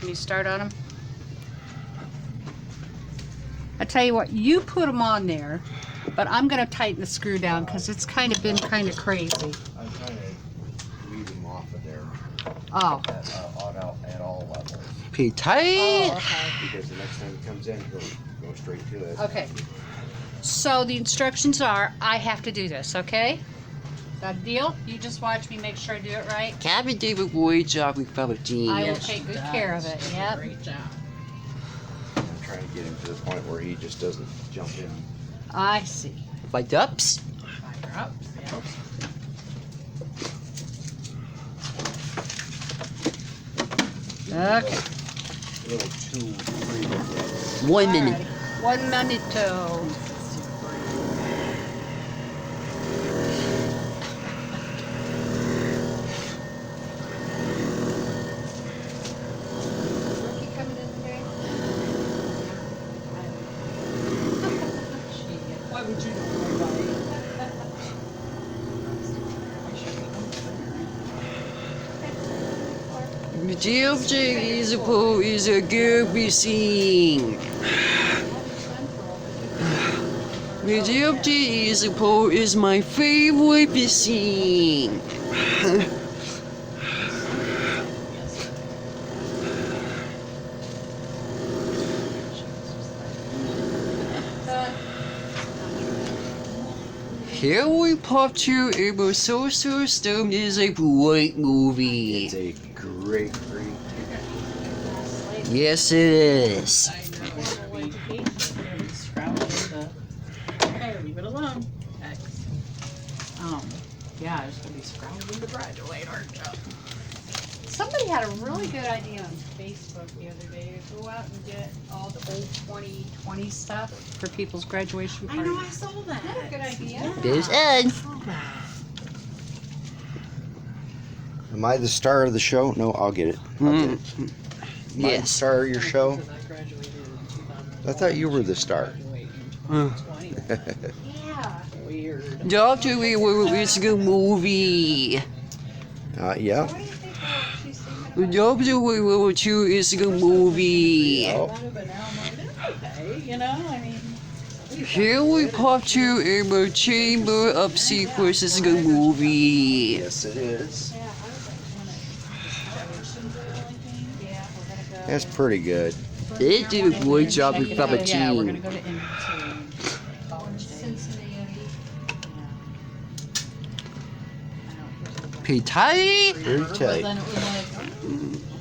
Can you start on them? I tell you what, you put them on there, but I'm going to tighten the screw down because it's kind of been kind of crazy. I'm trying to leave him off of there. Oh. At all levels. Pretty tight. Oh, okay. Because the next time he comes in, he'll go straight to it. Okay. So the instructions are, I have to do this, okay? Is that a deal? You just watch me make sure I do it right. Captain did a great job with Papa Jean. I will take good care of it. Yep. Great job. I'm trying to get him to the point where he just doesn't jump in. I see. Like ups. Fire up. Yep. Okay. Little 2, 3. 1 minute. Alrighty. 1 minute. Why would you know everybody? The JFJ is a good be seen. The JFJ is my favorite be seen. Harry Potter and the Sorcerer's Stone is a great movie. It's a great. Yes, it is. Okay, leave it alone. X. Yeah, there's gonna be scrounging to graduate, aren't you? Somebody had a really good idea on Facebook the other day to go out and get all the old 2020 stuff for people's graduation I parties. know, I saw that. Isn't that a good idea? There's Ed. I saw that. Am I the star of the show? No, I'll get it. Am I the Yes. star of your show? Because I graduated in 2012. I thought you were the star. Graduate in 2020. Yeah. Weird. Doctor Weaver is a good movie. Yeah. What do you think about she's singing about? Doctor Weaver 2 is a good movie. Oh. But now I'm like, that's okay, you know? I mean, Harry Potter and the Chamber of Secrets is a good movie. Yes, it is. Yeah, I was like, yeah, we're gonna go. That's pretty good. They did a great job with Papa yeah, we're gonna Jean. go to College Days. Cincinnati. Pretty tight. Very But tight. then it was like,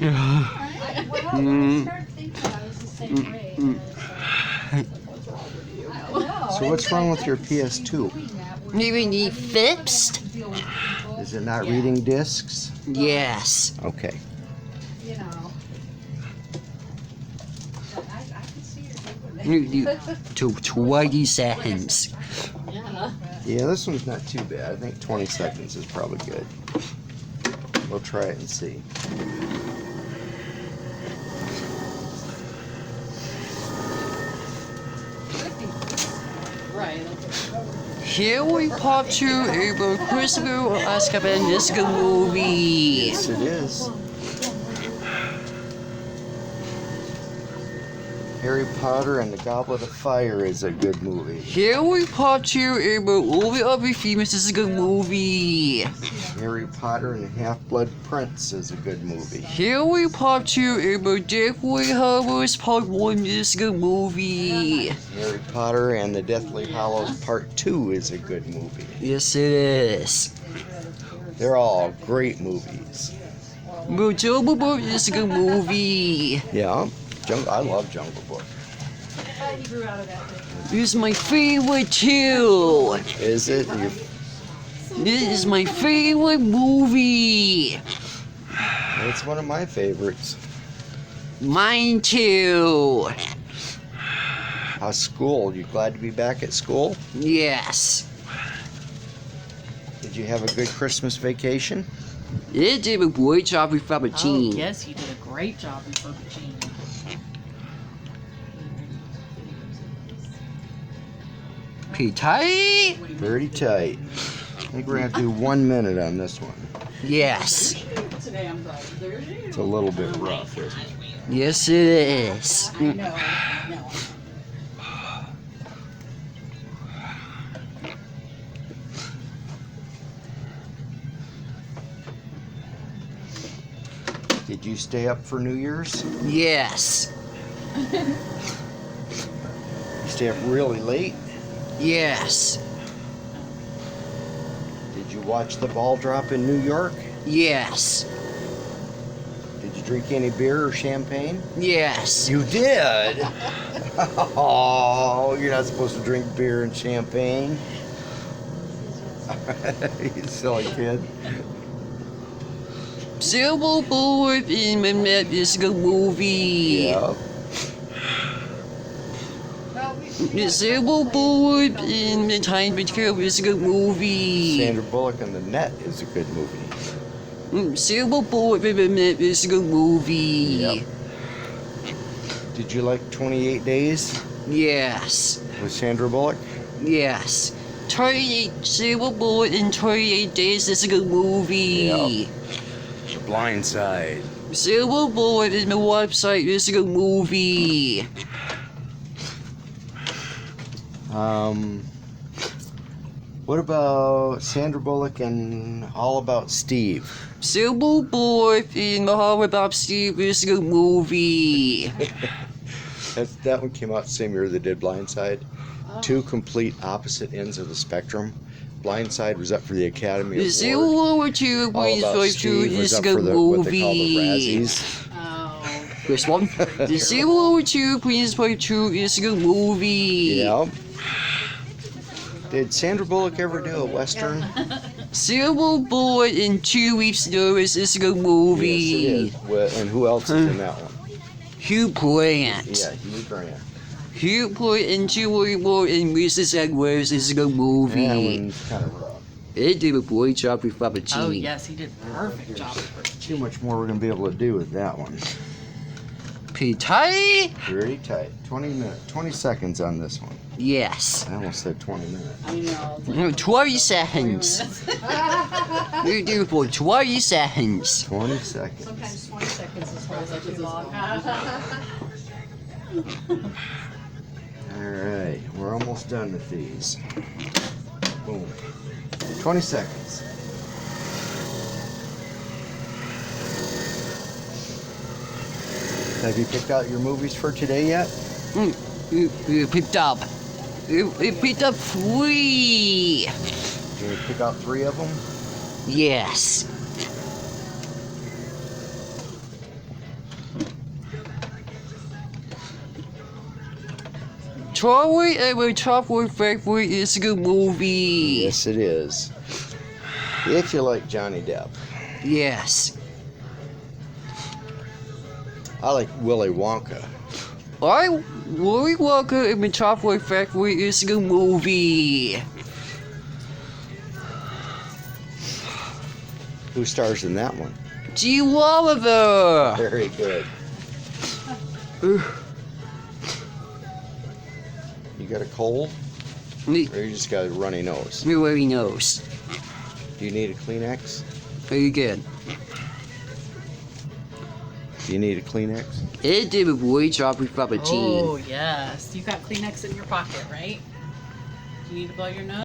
Well, when I started thinking I was the same grade. I was like, what's wrong with you? I know, So what's wrong with your PS2? Maybe need fixed? Is it not reading discs? Yes. Okay. You know. But I could see her You- doing it. To 20 seconds. Yeah. Yeah, this one's not too bad. I think 20 seconds is probably good. We'll try it and see. Right. Harry Potter and the Prisoner of Azkaban is a good movie. Yes, it is. Harry Potter and the Goblet of Fire is a good movie. Harry Potter and the Order of the Phoenix is a good movie. Harry Potter and the Half-Blood Prince is a good movie. Harry Potter and the Deathly Hallows Part 1 is a good movie. Harry Potter and the Deathly Hallows Part 2 is a good movie. Yes, it is. They're all great movies. The Jungle Book is a good movie. Yeah, I love Jungle Book. He grew out of that thing. This is my favorite too. Is it? This is my favorite movie. It's one of my favorites. Mine too. How's school? You glad to be back at school? Yes. Did you have a good Christmas vacation? It did a great job with Papa Oh, Jean. yes, you did a great job in Papa Jean. Pretty tight? Pretty tight. I think we're going to do 1 minute on this one. Yes. Today I'm glad. It's a little bit rough, isn't it? Yes, it is. I know. I know. Did you stay up for New Year's? Yes. You stay up really late? Yes. Did you watch the ball drop in New York? Yes. Did you drink any beer or champagne? Yes. You did? Oh, you're not supposed to drink beer and champagne. You silly kid. Silver bullet in my map is a movie. Yeah. Well, The silver bullet in the time between is a movie. Sandra Bullock and the Net is a good movie. Silver bullet in my map is a movie. Yep. Did you like 28 Days Yes. with Sandra Bullock? Yes. 28 silver bullet in 28 days is a movie. The Blind Side. Silver bullet in my website is a movie. What about Sandra Bullock and All About Steve? Silver bullet in my All About Steve is a movie. That one came out the same year they did Blind Side. Two complete opposite ends of the spectrum. Blind Side was up for the Academy Award. Silver two All points About for two Steve was is up a for the, what they call the movie. Razzies. Oh. This one. The silver two points for two is a movie. Yeah. Did Sandra Bullock ever do a Western? Silver bullet in 2 weeks notice is a movie. Yes, it is. Well, and who else is in that one? Hugh Grant. Yeah, Hugh Grant. Hugh Grant and Julie Moore and Mrs. Edwards is a movie. That one's kind of rough. It did a great job with Papa T. Oh yes, he did a perfect job. Too much more we're going to be able to do with that one. Pretty tight? Pretty tight. 20 seconds on this one. Yes. I almost said 20 minutes. I know. It's like 20 seconds. You do for 20 seconds. 20 seconds. Sometimes 20 seconds is far too long. Alright, we're almost done with these. Boom. 20 seconds. Have you picked out your movies for today yet? You picked up. You picked up 3. Did you pick out 3 of them? Yes. Charlie and my chocolate factory is a movie. Yes, it is. If you like Johnny Depp. Yes. I like Willy Wonka. Willy Wonka and my chocolate factory is a movie. Who stars in that one? G. Oliver. Very good. You got a cold? Or you just got a runny nose? Nobody knows. Do you need a Kleenex? Very good. Do you need a Kleenex? It did a great job with Papa T. oh yes, you got Kleenex in your pocket, right? Do you need to blow your nose?